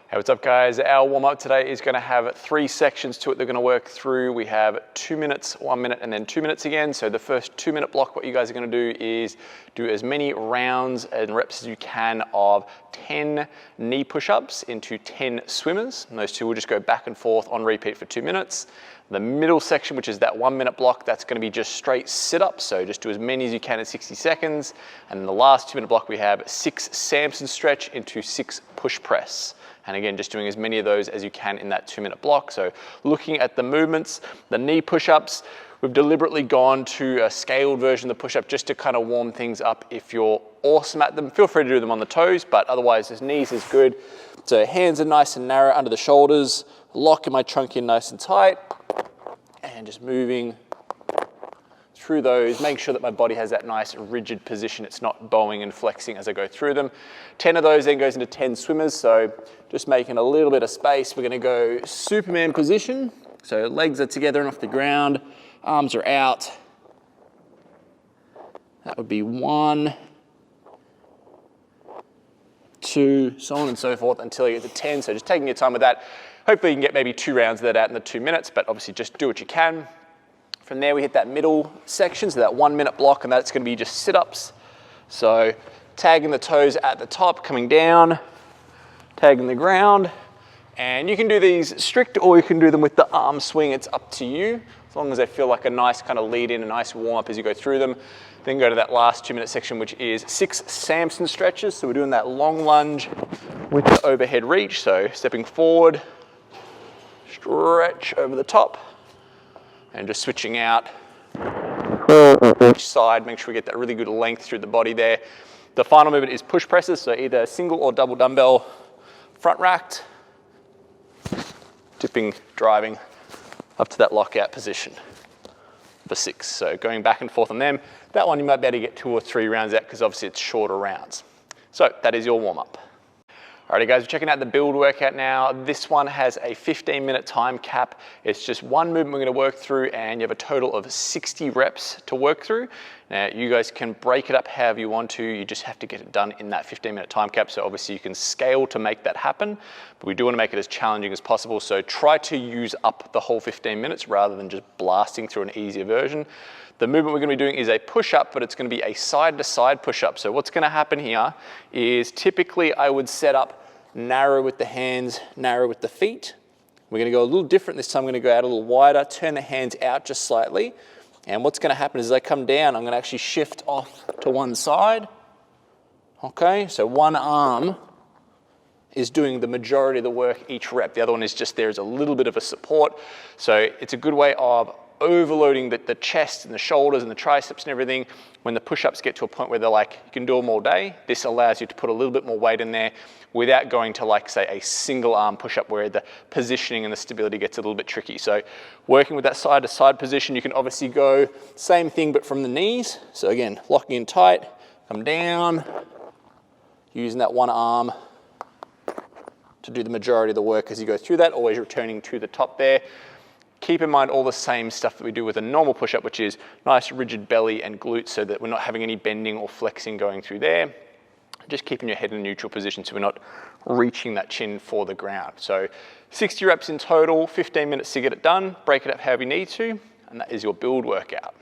Hey, what's up guys? Our warm-up today is going to have 3 sections to it. They're going to work through. We have 2 minutes, 1 minute, and then 2 minutes again. So the first 2-minute block, what you guys are going to do is do as many rounds and reps as you can of 10 knee push-ups into 10 swimmers. And those two will just go back and forth on repeat for 2 minutes. The middle section, which is that 1 minute block, that's going to be just straight sit-ups. So just do as many as you can in 60 seconds. And in the last 2-minute block, we have 6 Samson stretch into 6 push press. And again, just doing as many of those as you can in that 2-minute block. So looking at the movements, the knee push-ups, we've deliberately gone to a scaled version of the push-up just to kind of warm things up. If you're awesome at them, feel free to do them on the toes, but otherwise his knees is good. So hands are nice and narrow under the shoulders, locking my trunk in nice and tight, and just moving through those, make sure that my body has that nice rigid position. It's not bowing and flexing as I go through them. 10 of those then goes into 10 swimmers. So just making a little bit of space. We're gonna go Superman position. So legs are together and off the ground, arms are out. That would be 1, 2, so on and so forth until you get to 10. So just taking your time with that. Hopefully you can get maybe 2 rounds of that out in the 2 minutes, but obviously just do what you can. From there, we hit that middle section, so that 1 minute block, and that's gonna be just sit-ups. So tagging the toes at the top, coming down, tagging the ground. And you can do these strict or you can do them with the arm swing, it's up to you. As long as they feel like a nice kind of lead in, a nice warm up as you go through them. Then go to that last 2-minute section, which is 6 Samson stretches. So we're doing that long lunge with the overhead reach. So stepping forward, stretch over the top. And just switching out each side, make sure we get that really good length through the body there. The final movement is push presses, so either single or double dumbbell front racked, dipping, driving up to that lockout position for 6. So going back and forth on them. That one you might be able to get 2 or 3 rounds out because obviously it's shorter rounds. So that is your warm up. Alrighty guys, we're checking out the build workout now. This one has a 15-minute time cap. It's just one movement we're gonna work through and you have a total of 60 reps to work through. Now you guys can break it up however you want to. You just have to get it done in that 15-minute time cap. So obviously you can scale to make that happen, but we do wanna make it as challenging as possible. So try to use up the whole 15 minutes rather than just blasting through an easier version. The movement we're gonna be doing is a push-up, but it's gonna be a side-to-side push-up. So what's gonna happen here is typically I would set up narrow with the hands, narrow with the feet. We're gonna go a little different this time. I'm gonna go out a little wider, turn the hands out just slightly. And what's gonna happen is as I come down, I'm gonna actually shift off to one side. Okay, so one arm is doing the majority of the work each rep. The other one is just there as a little bit of a support. So it's a good way of overloading the chest and the shoulders and the triceps and everything. When the push-ups get to a point where they're like, you can do them all day, this allows you to put a little bit more weight in there without going to like say a single arm push-up where the positioning and the stability gets a little bit tricky. So working with that side to side position, you can obviously go same thing but from the knees. So again, locking in tight, come down, using that one arm to do the majority of the work as you go through that, always returning to the top there. Keep in mind all the same stuff that we do with a normal push-up, which is nice rigid belly and glutes so that we're not having any bending or flexing going through there. Just keeping your head in a neutral position so we're not reaching that chin for the ground. So 60 reps in total, 15 minutes to get it done. Break it up however you need to, and that is your build workout.